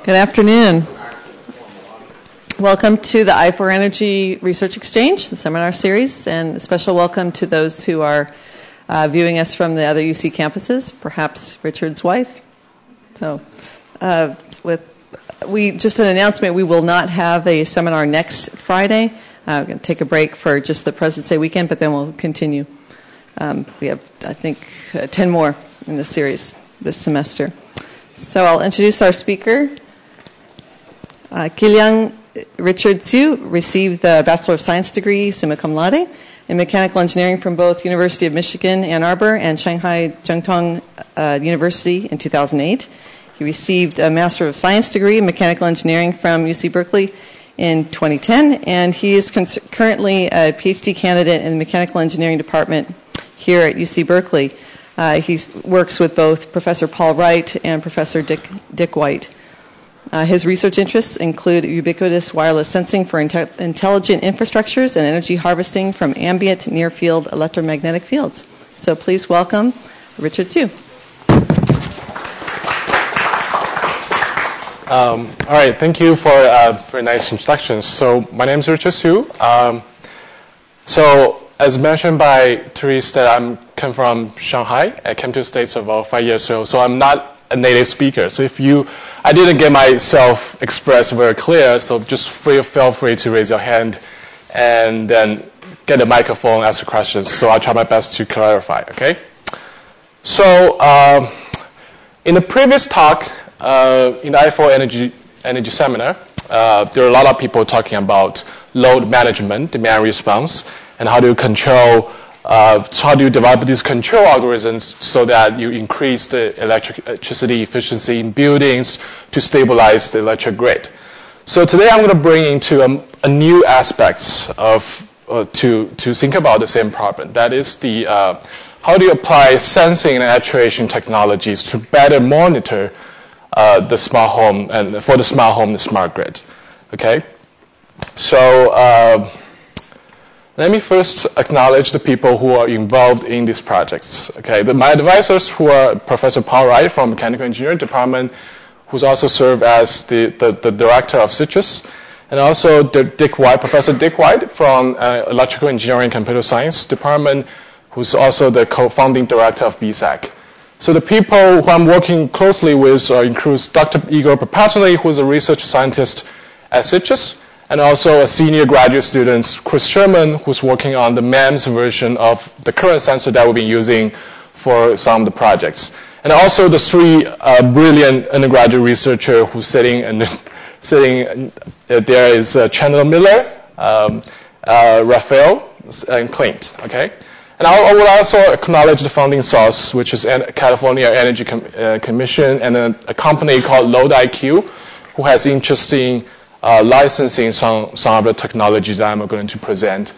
Good afternoon. Welcome to the I4 Energy Research Exchange, the seminar series, and a special welcome to those who are viewing us from the other UC campuses, perhaps Richard's wife. So, just an announcement, we will not have a seminar next Friday. We're going to take a break for just the President's Day weekend, but then we'll continue. We have, I think, 10 more in this series this semester. So I'll introduce our speaker. Qiliang Richard Zhu received the Bachelor of Science degree, summa cum laude, in mechanical engineering from both University of Michigan, Ann Arbor, and Shanghai Jiangtong University in 2008. He received a Master of Science degree in mechanical engineering from UC Berkeley in 2010, and he is currently a PhD candidate in the mechanical engineering department here at UC Berkeley. He works with both Professor Paul Wright and Professor Dick White. His research interests include ubiquitous wireless sensing for intelligent infrastructures and energy harvesting from ambient near-field electromagnetic fields. So please welcome Richard Zhu. All right, thank you for very nice introductions. So my name is Richard Zhu. So as mentioned by Therese, that I come from Shanghai. I came to the States about 5 years ago, so I'm not a native speaker. So I didn't get myself expressed very clear, so just feel free to raise your hand and then get a microphone, ask questions. So I'll try my best to clarify, okay? So in the previous talk, in the I4 energy seminar, there are a lot of people talking about load management, demand response, and how do you control, how do you develop these control algorithms so that you increase the electricity efficiency in buildings to stabilize the electric grid. So today I'm going to bring into a new aspect of to think about the same problem. That is the how do you apply sensing and actuation technologies to better monitor the smart home and for the smart home, the smart grid. Okay, so let me first acknowledge the people who are involved in these projects. Okay, my advisors who are Professor Paul Wright from Mechanical Engineering Department, who's also served as the director of CITRUS, and also Professor Dick White from Electrical Engineering and Computer Science Department, who's also the co-founding director of BSAC. So the people who I'm working closely with includes Dr. Igor Papatony, who's a research scientist at CITRUS, and also a senior graduate student, Chris Sherman, who's working on the MEMS version of the current sensor that we've been using for some of the projects. And also the three brilliant undergraduate researchers who's sitting there is Chandler Miller, Raphael, and Clint, okay? And I will also acknowledge the funding source, which is California Energy Commission and a company called LoadIQ, who has interest in licensing some of the technology that I'm going to present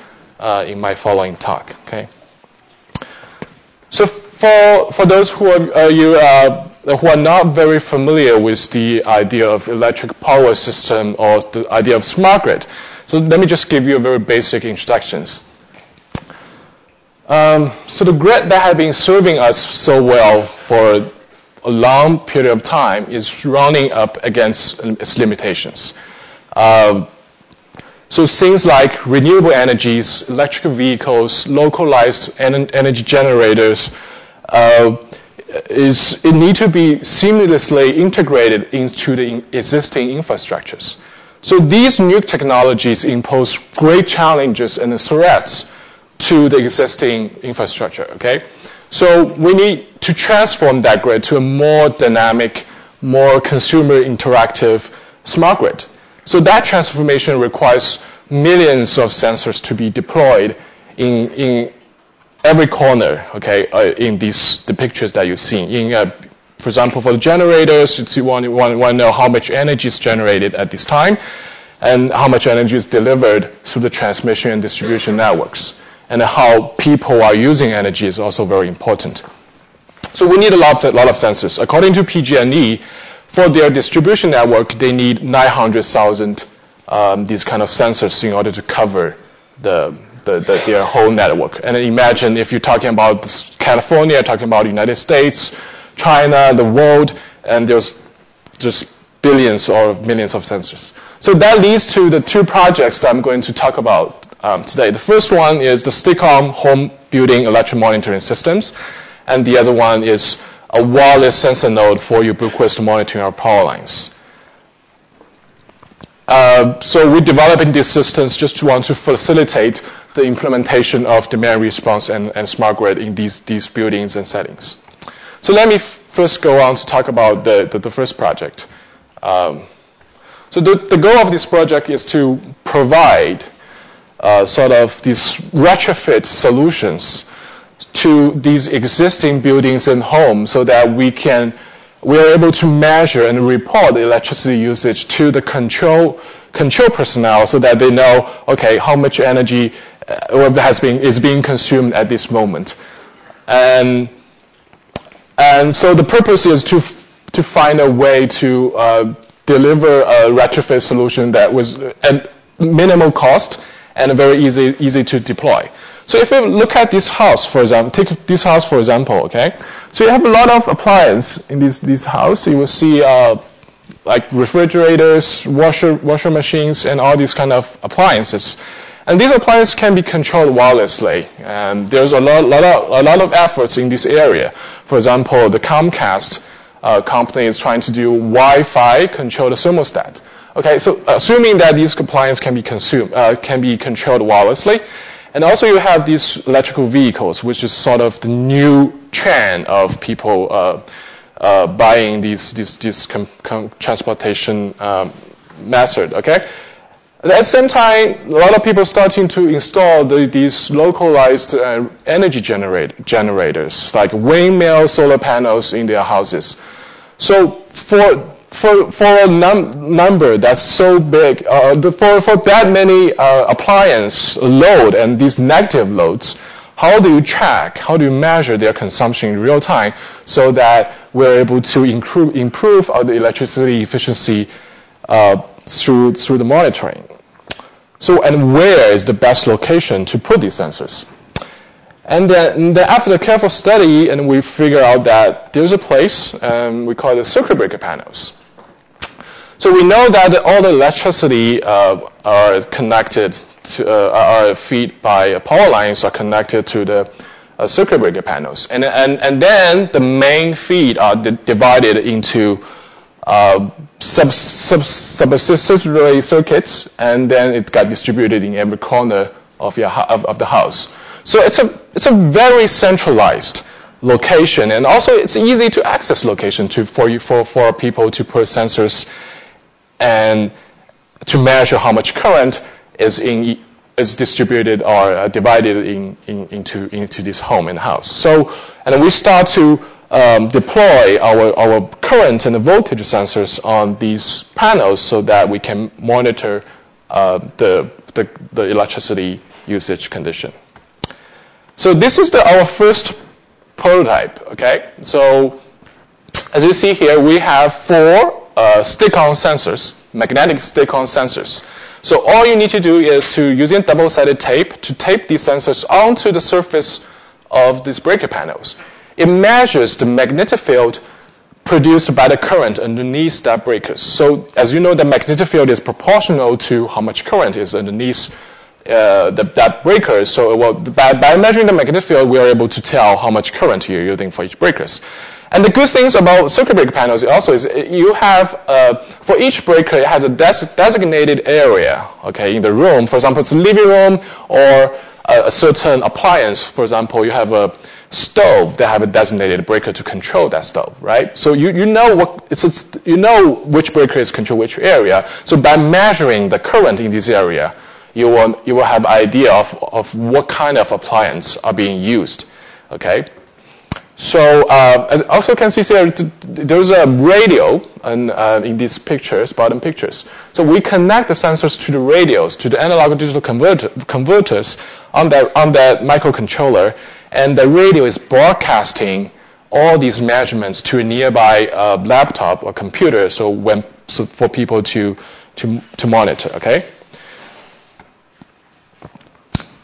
in my following talk. Okay. So for those who are not very familiar with the idea of electric power system or the idea of smart grid, so let me just give you a very basic introductions. So the grid that has been serving us so well for a long period of time is running up against its limitations. So things like renewable energies, electric vehicles, localized energy generators, it need to be seamlessly integrated into the existing infrastructures. So these new technologies impose great challenges and threats to the existing infrastructure, okay? So we need to transform that grid to a more dynamic, more consumer interactive smart grid. So that transformation requires millions of sensors to be deployed in every corner, okay, in the pictures that you've seen. For example, for the generators, you want to know how much energy is generated at this time and how much energy is delivered through the transmission and distribution networks. And how people are using energy is also very important. So we need a lot of sensors. According to PG&E, for their distribution network, they need 900,000 these kind of sensors in order to cover their whole network. And imagine if you're talking about California, talking about the United States, China, the world, and there's just billions or millions of sensors. So that leads to the two projects that I'm going to talk about today. The first one is the stick-on home building electric monitoring systems, and the other one is a wireless sensor node for ubiquitous monitoring of power lines. So we're developing these systems just to want to facilitate the implementation of demand response and smart grid in these buildings and settings. So let me first go on to talk about the first project. So the goal of this project is to provide sort of these retrofit solutions to these existing buildings and homes so that we are able to measure and report the electricity usage to the control personnel so that they know, okay, how much energy is being consumed at this moment. And so the purpose is to find a way to deliver a retrofit solution that was at minimal cost and very easy to deploy. So if you look at this house, for example, take this house for example, okay? So you have a lot of appliances in this house. You will see like refrigerators, washer machines, and all these kind of appliances. And these appliances can be controlled wirelessly. And there's a lot of efforts in this area. For example, the Comcast company is trying to do Wi-Fi control the thermostat. Okay, so assuming that these appliances can be controlled wirelessly, and also you have these electrical vehicles, which is sort of the new trend of people buying these transportation method. Okay, at the same time, a lot of people starting to install these localized energy generators, like windmill solar panels in their houses. So for a number that's so big, for that many appliance load and these negative loads, how do you track, how do you measure their consumption in real time so that we're able to improve the electricity efficiency through the monitoring? So, and where is the best location to put these sensors? And then after a careful study, and we figure out that there's a place, we call it circuit breaker panels. So we know that all the electricity are connected to, are feed by power lines are connected to the circuit breaker panels, and then the main feed are divided into subsidiary circuits, and then it got distributed in every corner of the house. So it's a very centralized location, and also it's easy to access location for people to put sensors and to measure how much current is distributed or divided into this home and house. So, and we start to deploy our current and the voltage sensors on these panels so that we can monitor the electricity usage condition. So this is our first prototype. Okay, so as you see here, we have 4 stick-on sensors, magnetic stick-on sensors. So all you need to do is to, using double-sided tape, to tape these sensors onto the surface of these breaker panels. It measures the magnetic field produced by the current underneath that breakers. So as you know, the magnetic field is proportional to how much current is underneath that breaker. So by measuring the magnetic field, we are able to tell how much current you're using for each breakers. And the good things about circuit breaker panels also is you have, for each breaker, it has a designated area, okay, in the room. For example, it's a living room or a certain appliance. For example, you have a stove that have a designated breaker to control that stove, right? So you know you know which breaker is control which area. So by measuring the current in this area, you will have an idea of what kind of appliance are being used, okay? So as you also can see here, there's a radio in these pictures, bottom pictures. So we connect the sensors to the radios, to the analog digital converters on that microcontroller, and the radio is broadcasting all these measurements to a nearby laptop or computer, so for people to monitor. Okay.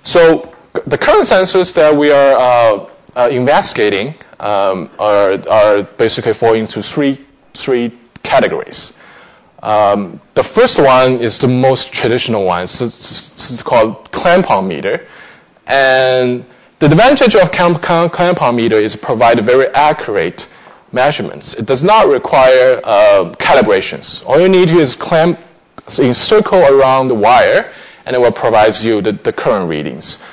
So the current sensors that we are investigating are basically fall into three categories. The first one is the most traditional one. It's called clamp-on meter. And the advantage of clamp-on meter is provide very accurate measurements. It does not require calibrations. All you need is encircle around the wire, and it will provide you the current readings.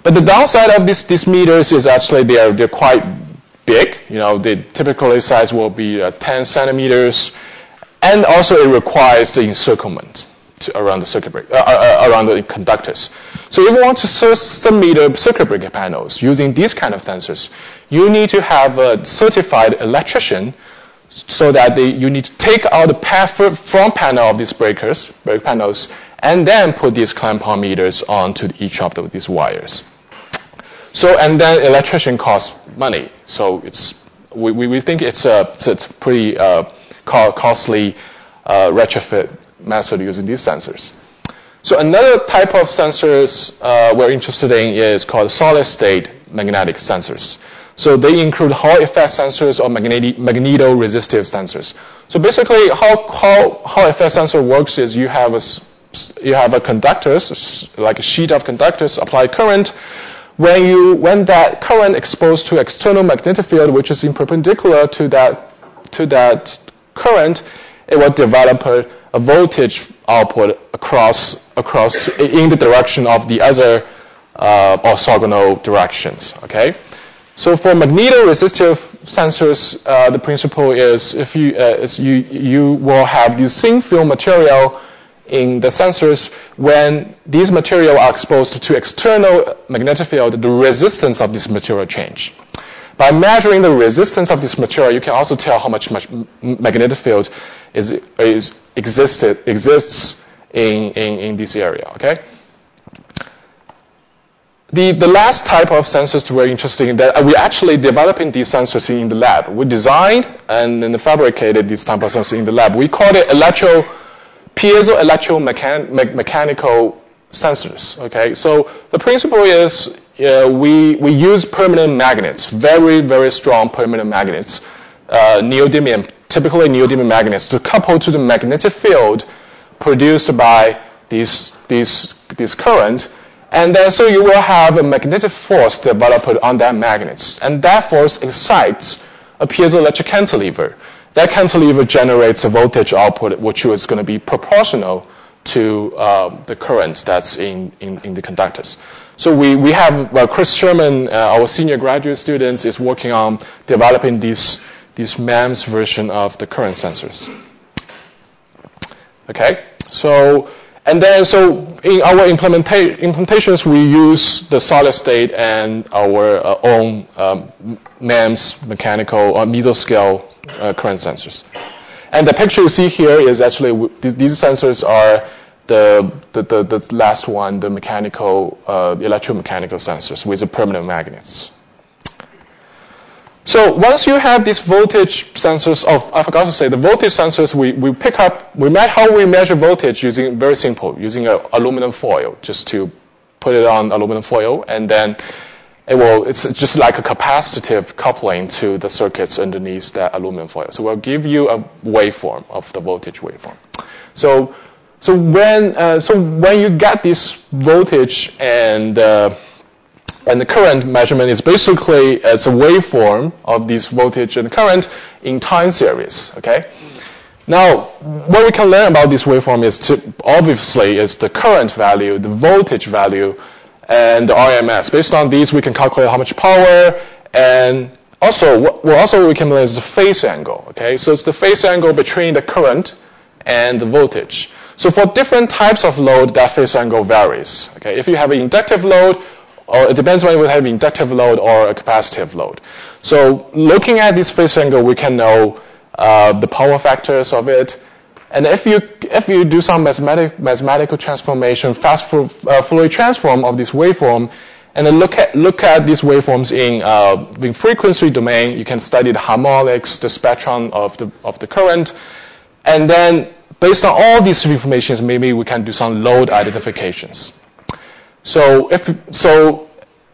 But the downside of these meters is actually they're quite big. The typical size will be 10 centimeters, and also it requires the encirclement around the circuit breaker, around the conductors. So if you want to submeter circuit breaker panels using these kind of sensors, you need to have a certified electrician, so that you need to take out the front panel of these brake panels, and then put these clamp-on meters onto each of these wires. So, and then electrician costs money. So we think it's a pretty costly retrofit method using these sensors. So another type of sensors we're interested in is called solid-state magnetic sensors. So they include Hall effect sensors or magnetoresistive sensors. So basically, how Hall effect sensor works is you have a conductors, like a sheet of conductors, apply current. When that current exposed to external magnetic field, which is in perpendicular to that current, it will develop a voltage output across in the direction of the other orthogonal directions. Okay. So for magnetoresistive sensors, the principle is if you will have the thin film material in the sensors. When these material are exposed to external magnetic field, the resistance of this material change. By measuring the resistance of this material, you can also tell how much magnetic field exists in this area. Okay. The last type of sensors we're interested in, that we're actually developing these sensors in the lab. We designed and then fabricated these type of sensors in the lab. We call it piezo-electromechanical sensors. Okay, so the principle is we use permanent magnets, very, very strong permanent magnets, typically neodymium magnets, to couple to the magnetic field produced by these current. And then so you will have a magnetic force developed on that magnets. And that force excites a piezoelectric cantilever. That cantilever generates a voltage output which is going to be proportional to the current that's in the conductors. So we have, Chris Sherman, our senior graduate students, is working on developing these MEMS version of the current sensors. Okay, so in our implementations, we use the solid state and our own MEMS mechanical or mesoscale current sensors. And the picture you see here is actually these sensors are the last one, the mechanical electromechanical sensors with the permanent magnets. So once you have these voltage sensors, I forgot to say, the voltage sensors, how we measure voltage using very simple, using an aluminum foil, just to put it on aluminum foil, and then it's just like a capacitive coupling to the circuits underneath that aluminum foil. So we'll give you a waveform of the voltage waveform. So when you get this voltage and the current measurement is basically it's a waveform of this voltage and current in time series. Okay. Now, what we can learn about this waveform obviously is the current value, the voltage value, and the RMS. Based on these, we can calculate how much power, and also what we can learn is the phase angle. Okay. So it's the phase angle between the current and the voltage. So for different types of load, that phase angle varies. Okay. If you have an inductive load, or it depends whether we have an inductive load or a capacitive load. So looking at this phase angle, we can know the power factors of it. And if you do some mathematical transformation, fast Fourier transform of this waveform, and then look at these waveforms in frequency domain, you can study the harmonics, the spectrum of the current, and then based on all these informations, maybe we can do some load identifications. So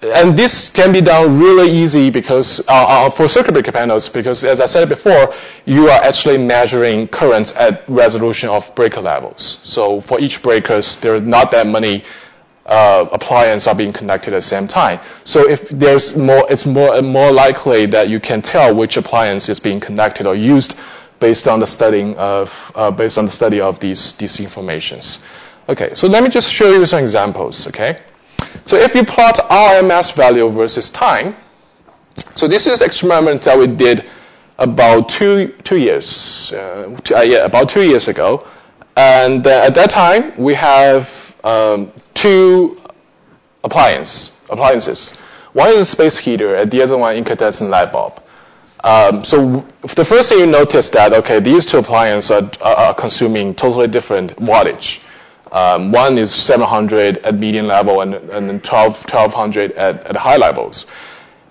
And this can be done really easy because for circuit breaker panels, because as I said before, you are actually measuring currents at resolution of breaker levels. So for each breakers, there are not that many appliances are being connected at the same time. So if there's more, it's more likely that you can tell which appliance is being connected or used based on the study of these informations. Okay, so let me just show you some examples. Okay. So if you plot RMS value versus time, so this is an experiment that we did about two years ago, and at that time we have two appliances. One is a space heater, and the other one incandescent light bulb. So the first thing you notice that these two appliances are consuming totally different wattage. One is 700 at medium level and then 1200 at high levels.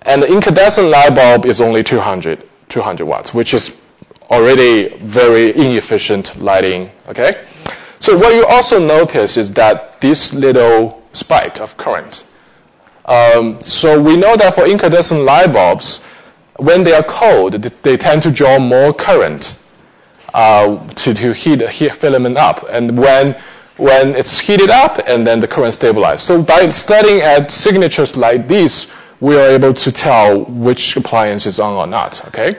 And the incandescent light bulb is only 200 watts, which is already very inefficient lighting. Okay. So what you also notice is that this little spike of current. So we know that for incandescent light bulbs, when they are cold, they tend to draw more current to heat the filament up. And when it's heated up, and then the current stabilizes. So by studying at signatures like these, we are able to tell which appliance is on or not. Okay.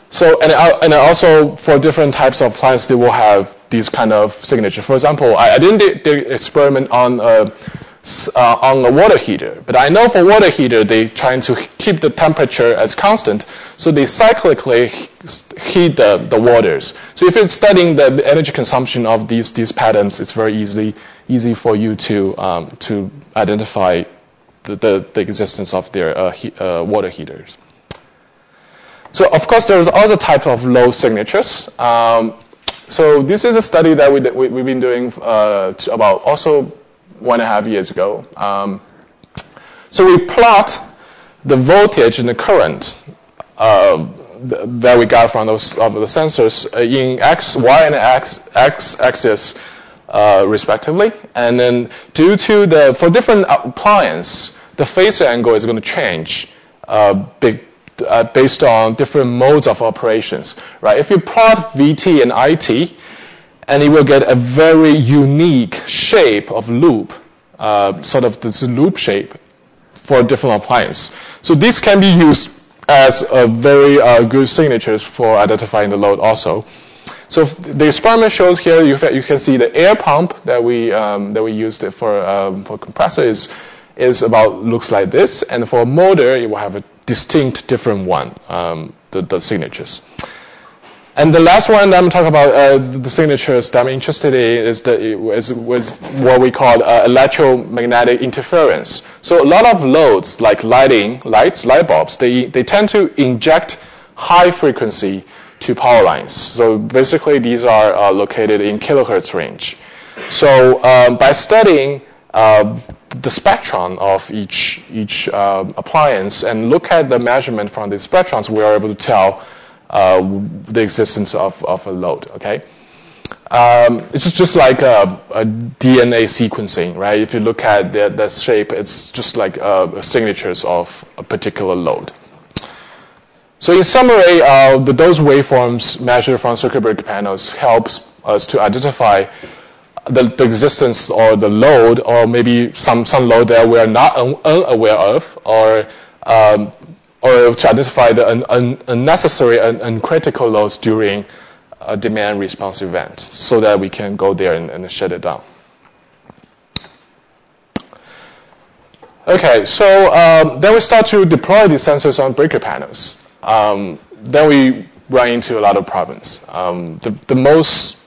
So and also for different types of appliances, they will have these kind of signatures. For example, I didn't do experiment on a water heater, but I know for water heater they trying to keep the temperature as constant, so they cyclically heat the waters. So if you're studying the energy consumption of these patterns, it's very easy for you to identify the existence of their water heaters. So of course there's other type of low signatures. So this is a study that we've been doing about also 1.5 years ago. So we plot the voltage and the current that we got from those of the sensors in X, Y, and X axis respectively, and then for different appliance, the phase angle is going to change based on different modes of operations. Right? If you plot VT and IT, and it will get a very unique shape of loop, sort of this loop shape for different appliances. So this can be used as a very good signatures for identifying the load also. So the experiment shows here, you can see the air pump that we used for compressor looks like this, and for motor it will have a distinct different one, the signatures. And the last one that I'm talking about, the signatures that I'm interested in is what we call electromagnetic interference. So a lot of loads like light bulbs, they tend to inject high frequency to power lines. So basically these are located in kilohertz range. So by studying the spectrum of each appliance and look at the measurement from the spectrums, we are able to tell the existence of a load. Okay, it's just like a DNA sequencing, right? If you look at the shape, it's just like signatures of a particular load. So in summary, those waveforms measured from circuit breaker panels helps us to identify the existence or the load, or maybe some load that we are not unaware of, or to identify the unnecessary and uncritical loads during a demand response event, so that we can go there and shut it down. Okay, so then we start to deploy these sensors on breaker panels. Then we run into a lot of problems. The most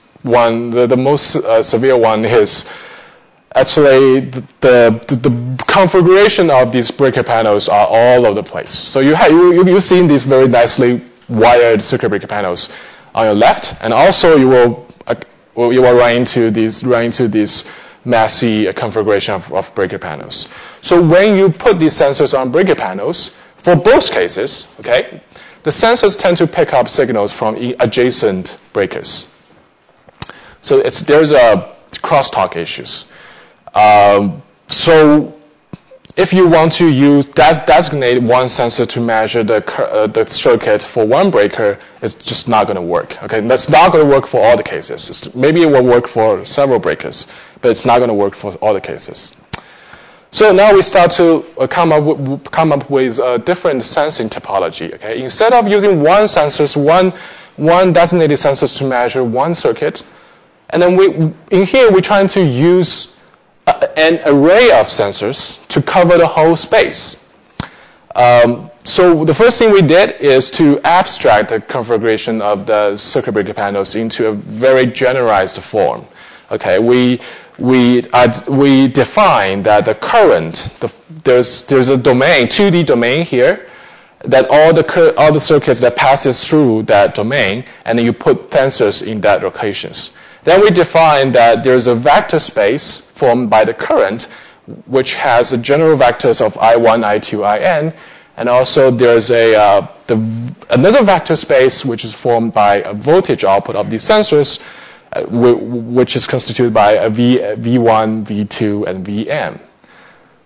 severe one is actually the configuration of these breaker panels are all over the place. So you've seen these very nicely wired circuit breaker panels on your left, and also you will run into these messy configuration of breaker panels. So when you put these sensors on breaker panels, for both cases, okay, the sensors tend to pick up signals from adjacent breakers. So there's a crosstalk issues. So if you want to designate one sensor to measure the circuit for one breaker, it's just not going to work. Okay, that's not going to work for all the cases. Maybe it will work for several breakers, but it's not going to work for all the cases. So now we start to come up with a different sensing topology. Okay, instead of using one designated sensors to measure one circuit, and then in here we're trying to use an array of sensors to cover the whole space. So the first thing we did is to abstract the configuration of the circuit breaker panels into a very generalized form. Okay, we define that the current, there's a domain, 2D domain here, that all the circuits that passes through that domain, and then you put sensors in that locations. Then we define that there's a vector space formed by the current, which has the general vectors of I1, I2, In, and also there's another vector space which is formed by a voltage output of these sensors, which is constituted by a V1, V2, and Vm.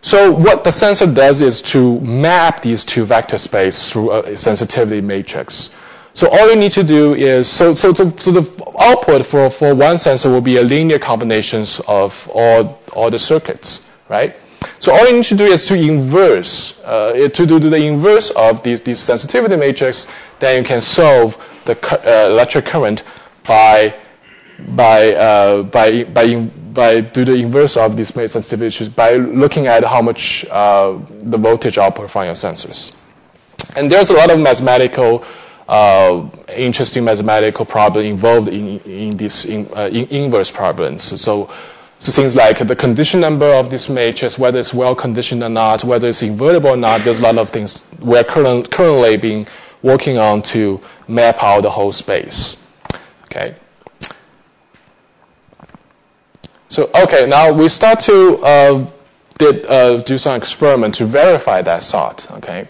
So what the sensor does is to map these two vector space through a sensitivity matrix. So all you need to do is, so the output for one sensor will be a linear combinations of all the circuits, right? So all you need to do is to inverse, to do the inverse of these sensitivity matrix. Then you can solve the electric current by do the inverse of these sensitivities by looking at how much the voltage output from your sensors. And there's a lot of interesting mathematical problem involved in this inverse problems. So things like the condition number of this matrix, whether it's well conditioned or not, whether it's invertible or not. There's a lot of things we're currently being working on to map out the whole space. Okay. So now we start to do some experiment to verify that thought. Okay.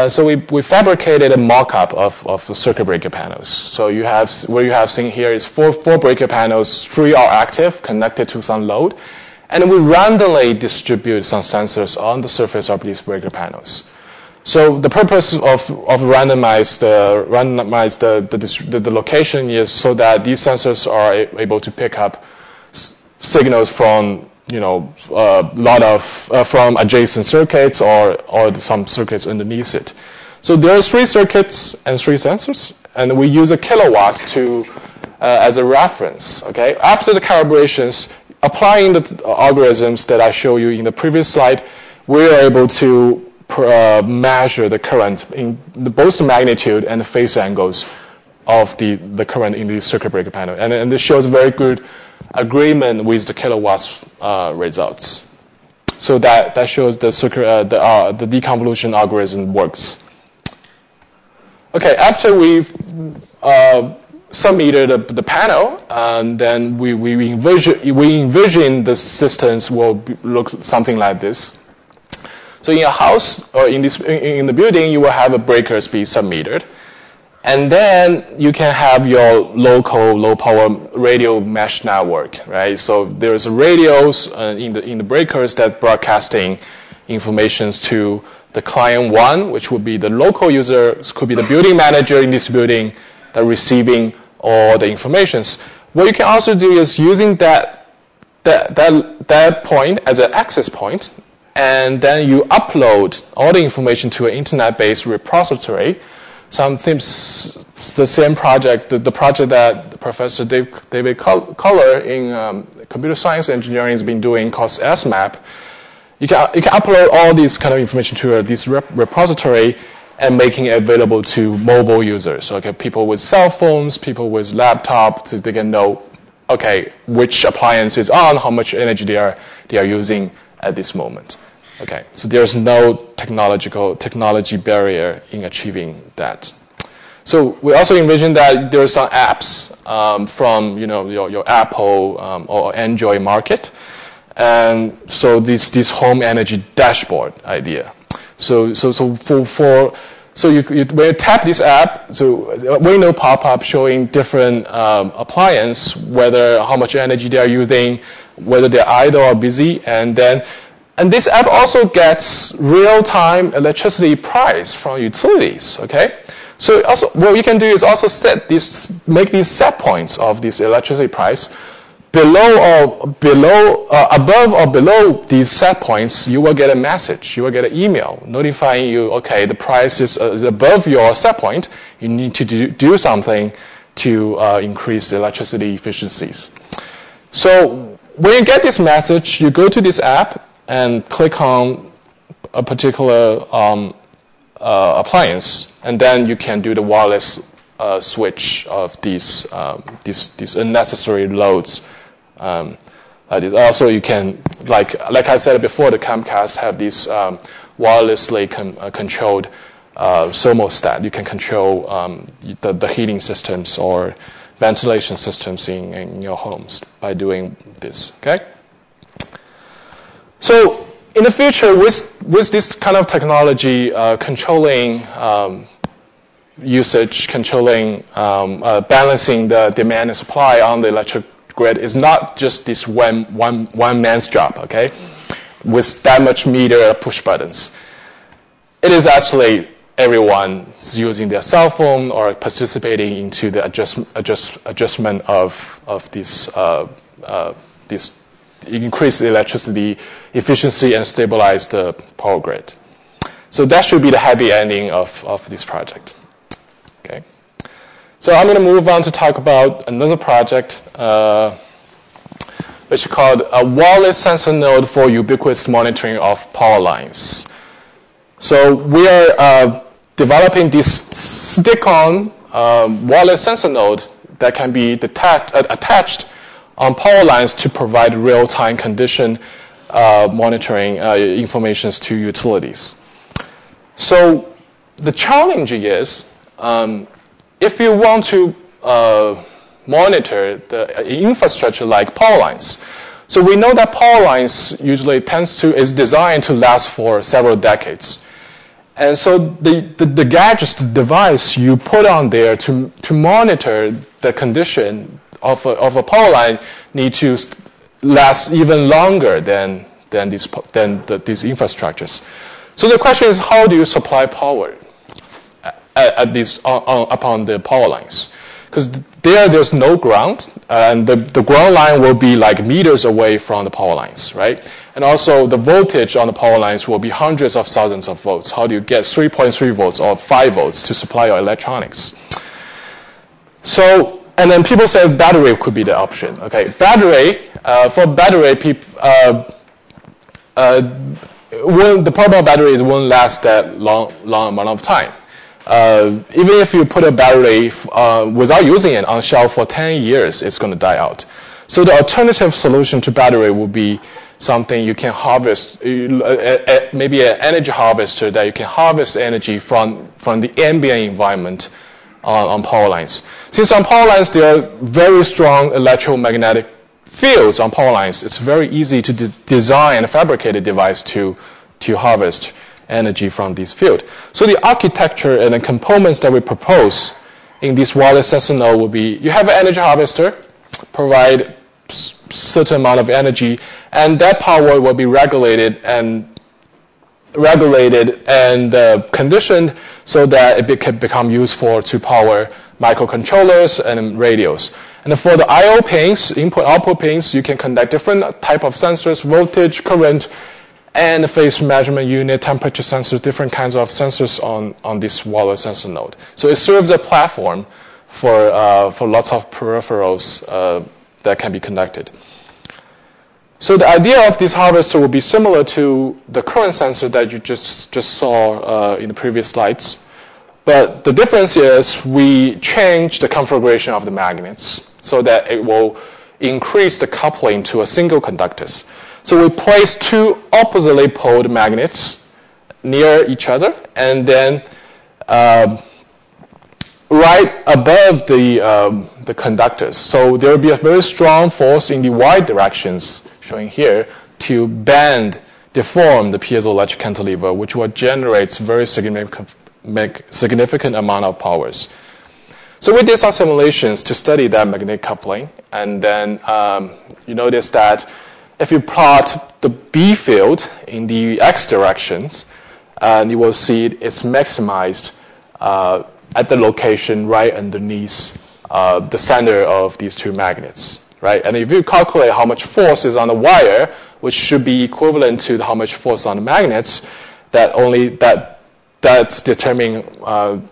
So we fabricated a mock-up of the circuit breaker panels. So you have seen here is four breaker panels, 3 are active, connected to some load, and we randomly distribute some sensors on the surface of these breaker panels. So the purpose of randomize the location is so that these sensors are able to pick up signals from from adjacent circuits or some circuits underneath it. So there are 3 circuits and 3 sensors, and we use a kilowatt as a reference. Okay, after the calibrations, applying the algorithms that I showed you in the previous slide, we are able to measure the current in both the magnitude and the phase angles of the current in the circuit breaker panel, and this shows very good agreement with the kilowatts results. So that shows the deconvolution algorithm works. Okay, after we've submetered the panel, and then we envision the systems will look something like this. So in a house or in the building, you will have a breakers be submetered. And then you can have your local low-power radio mesh network, right? So there's radios in the breakers that broadcasting informations to the client 1, which would be the local user, could be the building manager in this building, that receiving all the informations. What you can also do is using that point as an access point, and then you upload all the information to an internet-based repository. The same project, the project that Professor David Kohler in computer science engineering has been doing called SMAP. You can upload all these kind of information to this repository and making it available to mobile users. Okay, people with cell phones, people with laptops, they can know, okay, which appliance is on, how much energy they are using at this moment. Okay, so there's no technology barrier in achieving that. So we also envision that there are some apps from your Apple or Android market, and so this home energy dashboard idea. So when you tap this app, so a window pop up showing different appliance, whether how much energy they are using, whether they're idle or busy, and then And this app also gets real-time electricity price from utilities, okay? So also, what you can do is also make these set points of this electricity price. Above or below these set points, you will get a message. You will get an email notifying you, okay, the price is above your set point. You need to do something to increase the electricity efficiencies. So when you get this message, you go to this app and click on a particular appliance, and then you can do the wireless switch of these unnecessary loads. Also, you can, like I said before, the Comcast have these wirelessly controlled thermostat. You can control the heating systems or ventilation systems in your homes by doing this. Okay. So in the future, with this kind of technology, controlling usage, controlling balancing the demand and supply on the electric grid is not just this one man's job, okay? With that much meter push buttons. It is actually everyone's using their cell phone or participating into the adjustment of this increase the electricity efficiency and stabilize the power grid. So that should be the happy ending of this project. Okay. So I'm going to move on to talk about another project, which is called a wireless sensor node for ubiquitous monitoring of power lines. So we are developing this stick-on wireless sensor node that can be attached on power lines to provide real-time condition monitoring information to utilities. So the challenge is, if you want to monitor the infrastructure like power lines, so we know that power lines usually is designed to last for several decades. And so the gadgets, the device you put on there to monitor the condition of a power line need to last even longer than these infrastructures. So the question is, how do you supply power upon the power lines? Because there's no ground, and the ground line will be like meters away from the power lines, right? And also the voltage on the power lines will be hundreds of thousands of volts. How do you get 3.3 volts or 5 volts to supply your electronics? So, and then people say battery could be the option. Okay, battery, for battery, the problem of battery is it won't last that long amount of time. Even if you put a battery without using it on shelf for 10 years, it's going to die out. So the alternative solution to battery will be something you can harvest, maybe an energy harvester that you can harvest energy from the ambient environment on power lines. Since on power lines there are very strong electromagnetic fields on power lines, it's very easy to design and fabricate a device to harvest energy from this field. So the architecture and the components that we propose in this wireless sensor node will be, you have an energy harvester, provide certain amount of energy, and that power will be regulated and conditioned so that it can become useful to power microcontrollers and radios. And for the I/O pins, input-output pins, you can connect different type of sensors, voltage, current, and phase measurement unit, temperature sensors, different kinds of sensors on this wireless sensor node. So it serves a platform for lots of peripherals that can be connected. So the idea of this harvester will be similar to the current sensor that you just saw in the previous slides. But the difference is we change the configuration of the magnets so that it will increase the coupling to a single conductors. So we place two oppositely poled magnets near each other, and then right above the conductors. So there will be a very strong force in the y directions, showing here, to bend, deform the piezoelectric cantilever, which will generate very significant amount of powers. So we did some simulations to study that magnetic coupling, and then you notice that if you plot the B field in the x directions, and you will see it's maximized at the location right underneath the center of these two magnets, right? And if you calculate how much force is on the wire, which should be equivalent to how much force on the magnets, that's determining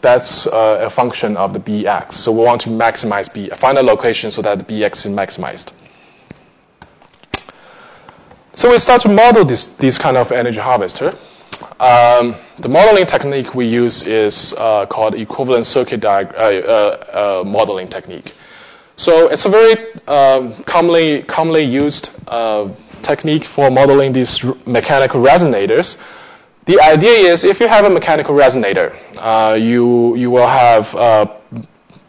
that's a function of the Bx. So we want to maximize B, find a location so that the Bx is maximized. So we start to model this kind of energy harvester. The modeling technique we use is called equivalent circuit modeling technique. So it's a very commonly used technique for modeling these mechanical resonators. The idea is if you have a mechanical resonator, you will have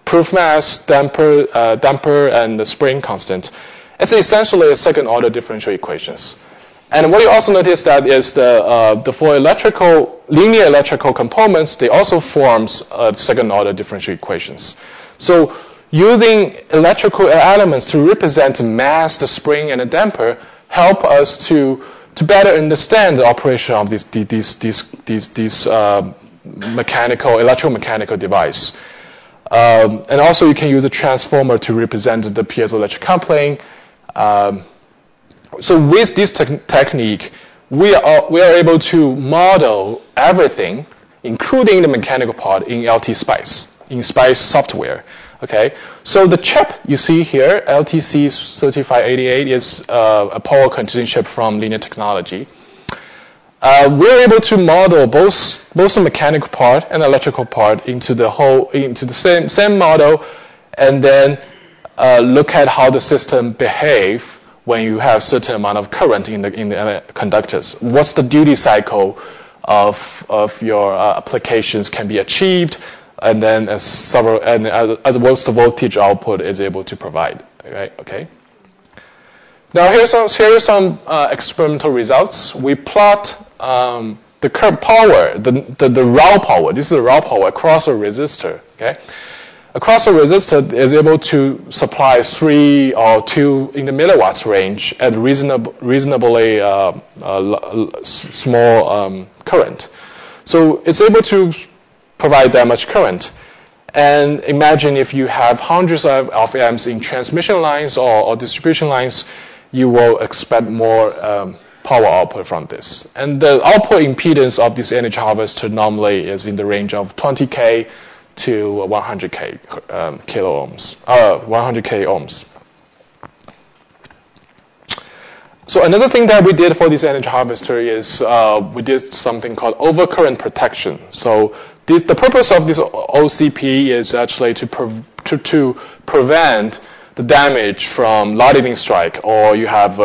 proof mass, damper, and the spring constant. It's essentially a second-order differential equations. And what you also notice that is the for linear electrical components, they also forms second-order differential equations. So using electrical elements to represent mass, the spring, and the damper help us to better understand the operation of these electromechanical device. And also you can use a transformer to represent the piezoelectric coupling. So with this technique, we are able to model everything, including the mechanical part, in LT-SPICE, in SPICE software. Okay, so the chip you see here, LTC3588, is a power conditioning chip from Linear Technology. We're able to model both the mechanical part and electrical part into the same model, and then look at how the system behave when you have certain amount of current in the conductors. What's the duty cycle of your applications can be achieved, and then as what's the voltage output is able to provide. Right? Okay. Now here are some experimental results. We plot the current power, the raw power. This is the raw power across a resistor. Okay. Across a resistor is able to supply 3 or 2 in the milliwatts range at reasonably small current. So it's able to provide that much current. And imagine if you have hundreds of amps in transmission lines or distribution lines, you will expect more power output from this. And the output impedance of this energy harvester normally is in the range of 20K to 100K kilo ohms, 100K ohms. So another thing that we did for this energy harvester is we did something called overcurrent protection. So the purpose of this OCP is actually to prevent the damage from lightning strike, or you have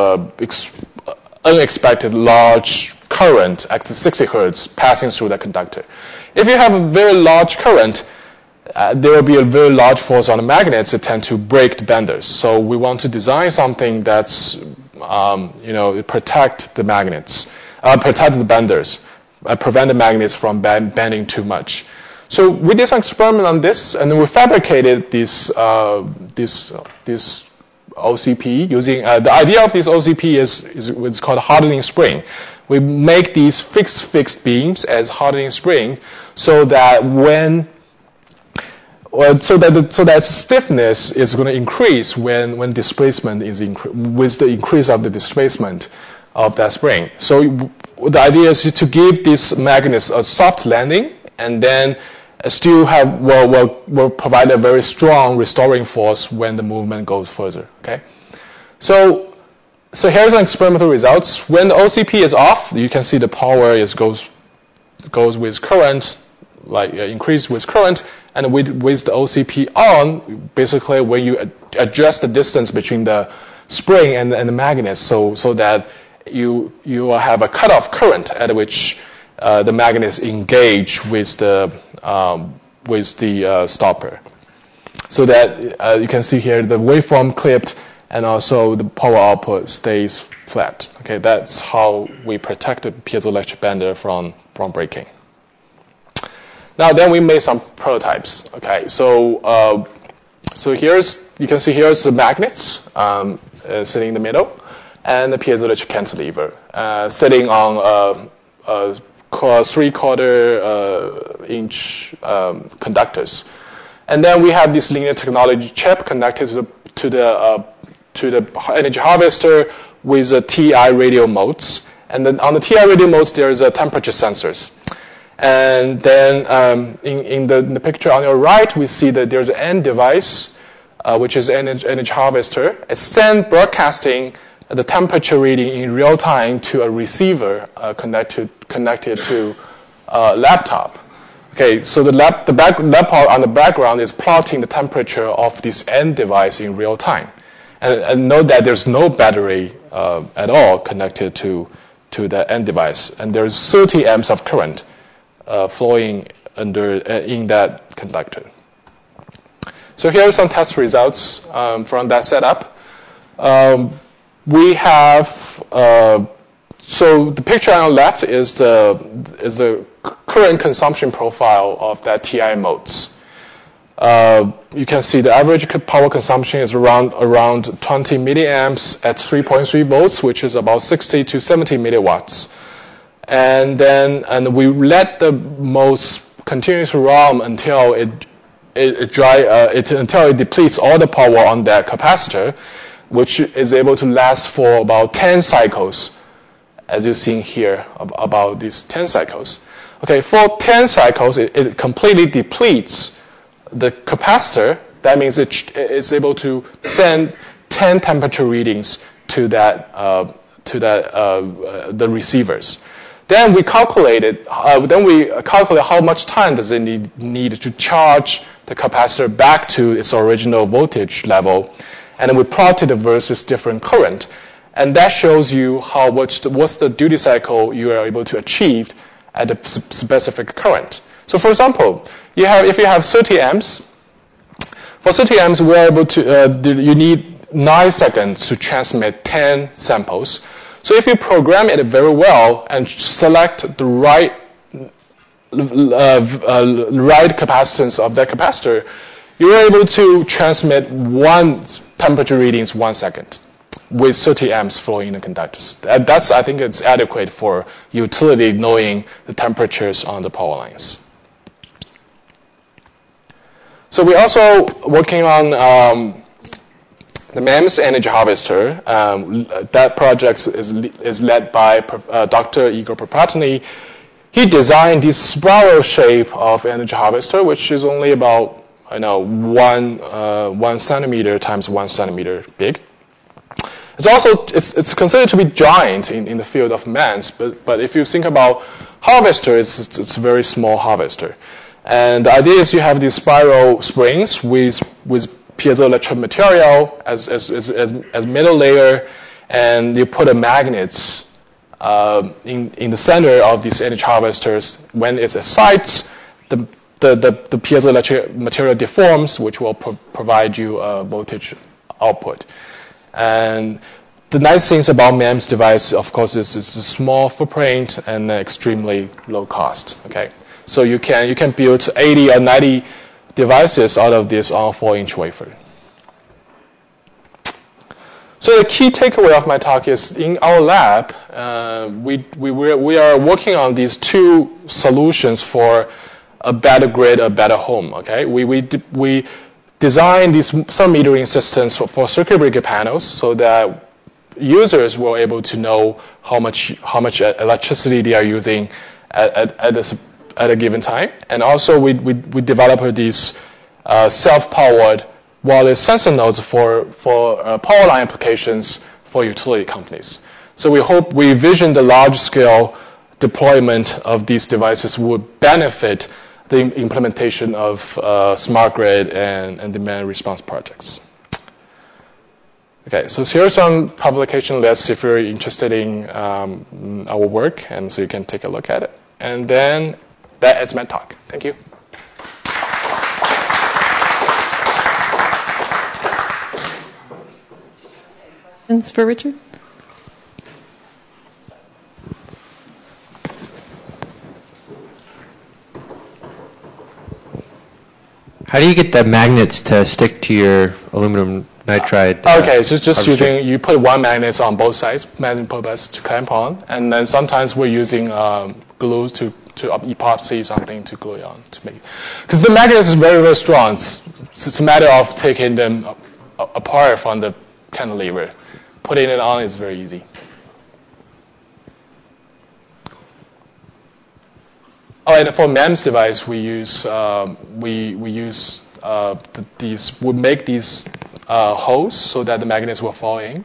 unexpected large current at 60 hertz passing through the conductor. If you have a very large current, there will be a very large force on the magnets that tend to break the benders. So we want to design something that's, protect the magnets, protect the benders, prevent the magnets from bending too much. So we did some experiment on this, and then we fabricated this OCP using the idea of this OCP is called hardening spring. We make these fixed beams as hardening spring, so that so that stiffness is going to increase when displacement is with the increase of the displacement of that spring. So the idea is to give these magnets a soft landing, and then still will provide a very strong restoring force when the movement goes further. Okay, so here's an experimental results. When the OCP is off, you can see the power goes with current, increase with current, and with the OCP on, basically when you adjust the distance between the spring and the magnet, so that you will have a cutoff current at which the magnets engage with the stopper, so that you can see here the waveform clipped, and also the power output stays flat. Okay, that's how we protect the piezoelectric bender from breaking. Now then we made some prototypes. Okay, so you can see here's the magnets sitting in the middle, and the piezoelectric cantilever, sitting on a 3/4 inch conductors. And then we have this linear technology chip connected to the energy harvester with a TI radio modes. And then on the TI radio modes, there's a temperature sensors. And then in the picture on your right, we see that there's an end device, which is an energy harvester. It's sent broadcasting the temperature reading in real time to a receiver connected to a laptop. Okay, so the laptop on the background is plotting the temperature of this end device in real time. And note that there's no battery at all connected to the end device. And there's 30 amps of current flowing in that conductor. So here are some test results from that setup. We have, so the picture on the left is the current consumption profile of that TI modes. You can see the average power consumption is around 20 milliamps at 3.3 volts, which is about 60 to 70 milliwatts. And we let the modes continue to run until until it depletes all the power on that capacitor, which is able to last for about 10 cycles, as you've seen here, about these 10 cycles. Okay, for 10 cycles, it completely depletes the capacitor. That means it's able to send 10 temperature readings to the receivers. Then we calculate how much time does it need to charge the capacitor back to its original voltage level, and then we plot it versus different current, and that shows you what's the duty cycle you are able to achieve at a specific current. So, for example, if you have 30 amps, for 30 amps, we're able to you need 9 seconds to transmit 10 samples. So if you program it very well and select the right capacitance of that capacitor, you're able to transmit one temperature readings 1 second with 30 amps flowing in the conductors. That's, I think it's adequate for utility knowing the temperatures on the power lines. So we're also working on the MEMS energy harvester. That project is led by Dr. Igor Propatny. He designed this spiral shape of energy harvester, which is only about 1 centimeter times 1 centimeter big. It's considered to be giant in the field of MEMS, but if you think about harvester, it's a very small harvester. And the idea is you have these spiral springs with piezoelectric material as middle layer, and you put a magnets in the center of these energy harvesters. When it excites, the piezoelectric material deforms, which will provide you a voltage output. And the nice things about MEMS device, of course, is it's a small footprint and extremely low cost. Okay, so you can build 80 or 90 devices out of this on a 4-inch wafer. So the key takeaway of my talk is in our lab, we are working on these two solutions for a better grid, a better home. Okay, we designed these submetering systems for circuit breaker panels so that users were able to know how much electricity they are using at a given time. And also we developed these self-powered wireless sensor nodes for power line applications for utility companies. So we vision the large-scale deployment of these devices would benefit the implementation of smart grid and demand response projects. Okay, so here's some publication lists if you're interested in our work, and so you can take a look at it. And then that is my talk. Thank you. Questions for Richard? How do you get the magnets to stick to your aluminum nitride. Okay, just using, you put one magnet on both sides, magnet purpose to clamp on, and then sometimes we're using glue to epoxy something to glue it on to make it. Because the magnet is very, very strong. It's a matter of taking them apart from the cantilever. Putting it on is very easy. Oh, and for MEMS device, we use we make these holes so that the magnets will fall in,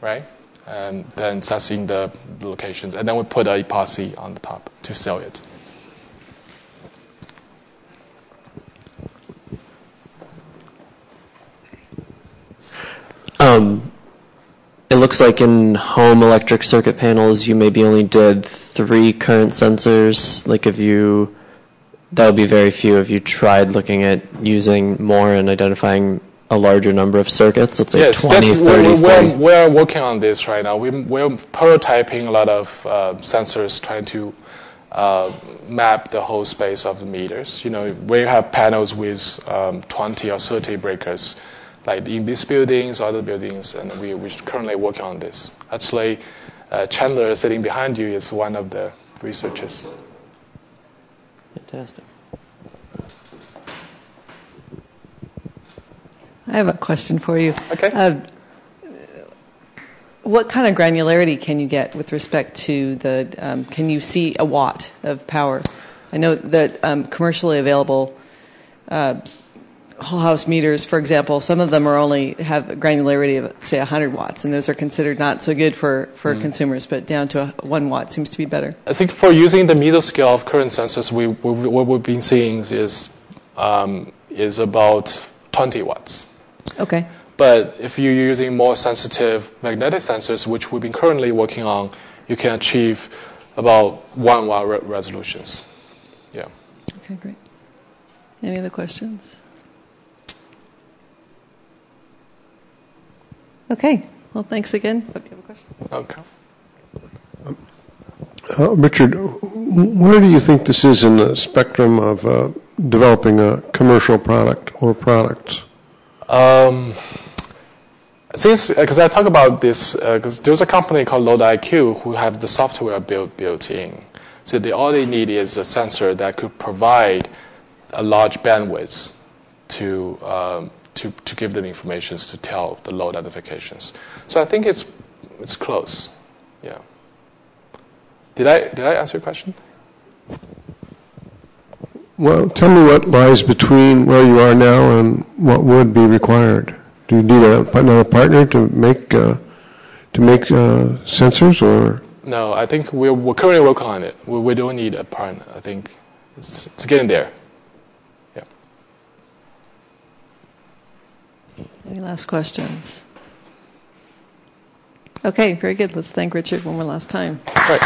right? And then testing the locations, and then we put a epoxy on the top to seal it. It looks like in home electric circuit panels, you maybe only did 3 current sensors. Like that would be very few if you tried looking at using more and identifying a larger number of circuits. Let's say yes, 20, 30, 40. We're working on this right now. We're prototyping a lot of sensors, trying to map the whole space of the meters. You know, we have panels with 20 or 30 breakers, like in these buildings, other buildings, and we're currently working on this. Actually, Chandler sitting behind you is one of the researchers. Fantastic. I have a question for you. Okay. What kind of granularity can you get with respect to the, can you see a watt of power? I know that commercially available whole house meters, for example, some of them only have a granularity of, say, 100 watts, and those are considered not so good for consumers, but down to 1 watt seems to be better. I think for using the middle scale of current sensors, what we've been seeing is about 20 watts. Okay. But if you're using more sensitive magnetic sensors, which we've been currently working on, you can achieve about 1 watt resolutions. Yeah. Okay, great. Any other questions? Okay. Well, thanks again. Oh, do you have a question? Okay. Richard, where do you think this is in the spectrum of developing a commercial product or products? Because I talk about this, because there's a company called LoadIQ who have the software built in. So all they need is a sensor that could provide a large bandwidth to give them information to tell the load identifications. So I think it's close. Yeah. Did I answer your question? Well, tell me what lies between where you are now and what would be required. Do you need another partner to make sensors, or? No, I think we're currently working on it. We don't need a partner. I think it's getting there. Yeah. Any last questions? Okay, very good. Let's thank Richard one more last time. Right.